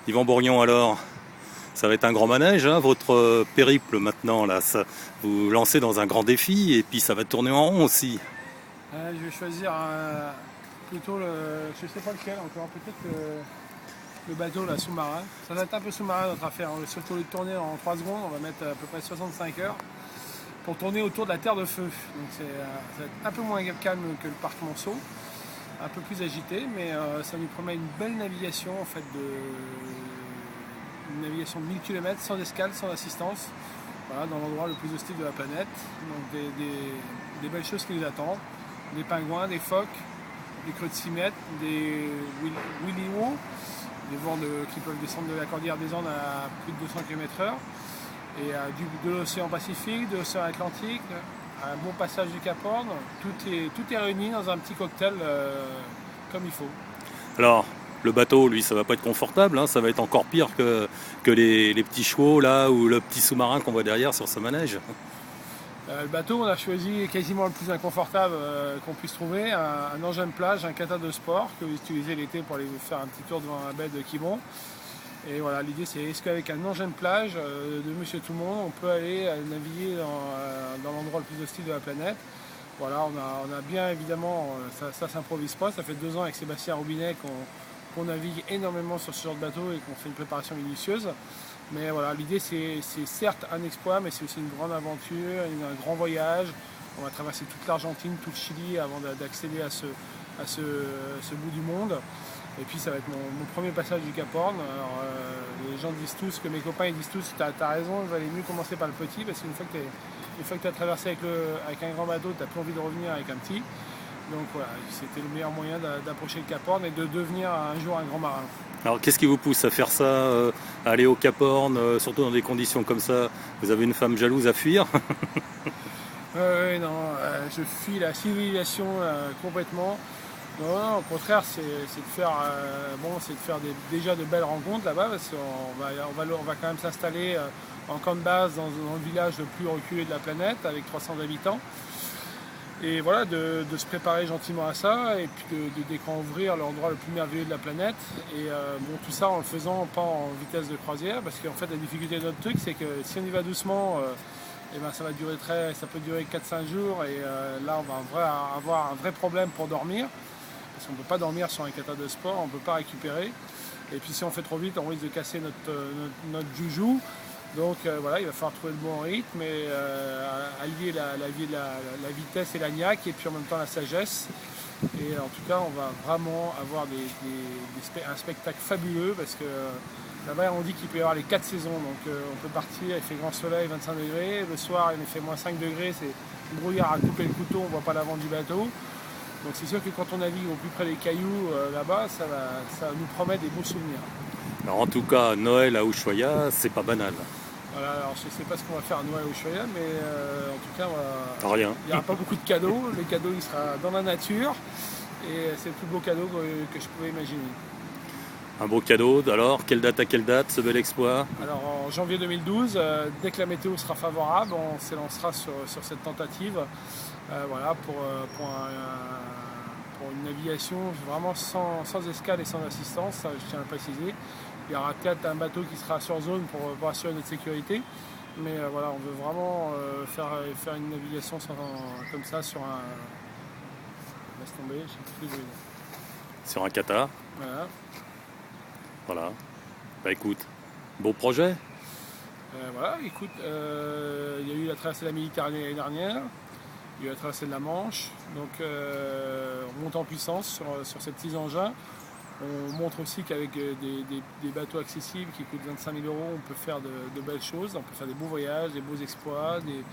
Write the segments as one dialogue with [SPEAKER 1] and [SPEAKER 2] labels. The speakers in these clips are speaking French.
[SPEAKER 1] Yvan Bourgnon, alors, ça va être un grand manège, hein, votre périple maintenant, là. Vous lancez dans un grand défi et puis ça va tourner en rond aussi.
[SPEAKER 2] Je vais choisir plutôt je sais pas lequel encore, peut-être le bateau là, sous-marin. Ça va être un peu sous-marin notre affaire. On va surtout le tourner en 3 secondes, on va mettre à peu près 65 heures pour tourner autour de la Terre de Feu. Donc ça va être un peu moins calme que le parc Monceau, un peu plus agité, mais ça nous promet une belle navigation en fait une navigation de 1000 km sans escale, sans assistance. Voilà, dans l'endroit le plus hostile de la planète. Donc des belles choses qui nous attendent. Des pingouins, des phoques, des creux de 6 mètres, des willy-wo, des vents qui peuvent descendre de la cordillère des Andes à plus de 200 km/h, et de l'océan Pacifique, de l'océan Atlantique, un bon passage du Cap Horn. Tout est réuni dans un petit cocktail comme il faut.
[SPEAKER 1] Alors, le bateau, lui, ça va pas être confortable, hein, ça va être encore pire que les petits chevaux, là, ou le petit sous-marin qu'on voit derrière sur ce manège.
[SPEAKER 2] Le bateau, on a choisi quasiment le plus inconfortable qu'on puisse trouver, un engin de plage, un kata de sport que vous utilisez l'été pour aller faire un petit tour devant la baie de Quiberon. Et voilà, l'idée c'est est-ce qu'avec un engin de plage de Monsieur Tout-le-Monde, on peut aller naviguer dans l'endroit le plus hostile de la planète. Voilà, on a bien évidemment, ça s'improvise pas, ça fait 2 ans avec Sébastien Robinet qu'on navigue énormément sur ce genre de bateau et qu'on fait une préparation minutieuse. Mais voilà, l'idée c'est certes un exploit, mais c'est aussi une grande aventure, un grand voyage. On va traverser toute l'Argentine, tout le Chili avant d'accéder à ce bout du monde. Et puis ça va être mon premier passage du Cap Horn. Alors, les gens disent tous, que mes copains ils disent tous, t'as raison, il valait mieux commencer par le petit, parce qu'une fois que tu as traversé avec un grand bateau, tu n'as plus envie de revenir avec un petit. Donc voilà, c'était le meilleur moyen d'approcher le Cap Horn et de devenir un jour un grand marin.
[SPEAKER 1] Alors, qu'est-ce qui vous pousse à faire ça, à aller au Cap Horn, surtout dans des conditions comme ça? Vous avez une femme jalouse à fuir?
[SPEAKER 2] Non, je fuis la civilisation complètement. Non, au contraire, c'est de faire, déjà de belles rencontres là-bas, parce qu'on va quand même s'installer en camp de base dans le village le plus reculé de la planète, avec 300 habitants. Et voilà, de se préparer gentiment à ça, et puis de découvrir l'endroit le plus merveilleux de la planète. Et tout ça en le faisant pas en vitesse de croisière, parce qu'en fait la difficulté de notre truc, c'est que si on y va doucement, ça peut durer 4-5 jours, et là on va avoir un vrai problème pour dormir. Parce qu'on ne peut pas dormir sur un kata de sport, on ne peut pas récupérer. Et puis si on fait trop vite, on risque de casser notre joujou. Donc voilà, il va falloir trouver le bon rythme et allier la vitesse et la niaque, et puis en même temps la sagesse. Et en tout cas, on va vraiment avoir un spectacle fabuleux, parce que là-bas, on dit qu'il peut y avoir les 4 saisons. Donc on peut partir, il fait grand soleil, 25 degrés. Le soir, il fait moins 5 degrés, c'est le brouillard à couper le couteau, on ne voit pas l'avant du bateau. Donc c'est sûr que quand on navigue au plus près des cailloux là-bas, ça nous promet des beaux souvenirs.
[SPEAKER 1] Alors, en tout cas, Noël à Ushuaïa, c'est pas banal.
[SPEAKER 2] Voilà, alors je ne sais pas ce qu'on va faire à Noël au Ushuaïa, mais en tout cas,
[SPEAKER 1] Rien.
[SPEAKER 2] il n'y aura pas beaucoup de cadeaux. Le cadeau, il sera dans la nature, et c'est le plus beau cadeau que je pouvais imaginer.
[SPEAKER 1] Un beau cadeau, alors, quelle date à quelle date, ce bel exploit?
[SPEAKER 2] Alors en janvier 2012, dès que la météo sera favorable, on s'élancera sur cette tentative. Voilà, pour une navigation vraiment sans escale et sans assistance, ça, je tiens à le préciser. Il y aura peut-être un bateau qui sera sur zone pour assurer notre sécurité. Mais voilà, on veut vraiment faire une navigation comme ça sur un... Laisse tomber, je sais plus ce que je veux dire.
[SPEAKER 1] Sur un kata.
[SPEAKER 2] Voilà.
[SPEAKER 1] Voilà. Bah écoute, beau projet.
[SPEAKER 2] Voilà, écoute, il y a eu la traversée de la Méditerranée l'année dernière. Il y a eu la traversée de la Manche. Donc on monte en puissance sur ces petits engins. On montre aussi qu'avec des bateaux accessibles qui coûtent 25 000 €, on peut faire de belles choses. On peut faire des beaux voyages, des beaux exploits, des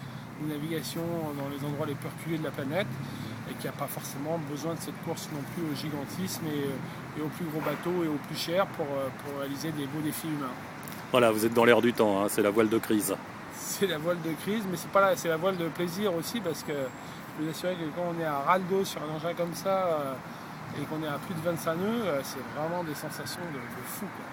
[SPEAKER 2] navigations dans les endroits les plus reculés de la planète, et qu'il n'y a pas forcément besoin de cette course non plus au gigantisme et au plus gros bateau et au plus cher pour réaliser des beaux défis humains.
[SPEAKER 1] Voilà, vous êtes dans l'air du temps, hein, c'est la voile de crise.
[SPEAKER 2] C'est la voile de crise, mais c'est la voile de plaisir aussi, parce que je peux vous assurer que quand on est à ras le dos sur un engin comme ça et qu'on est à plus de 25 nœuds, c'est vraiment des sensations de fou, quoi.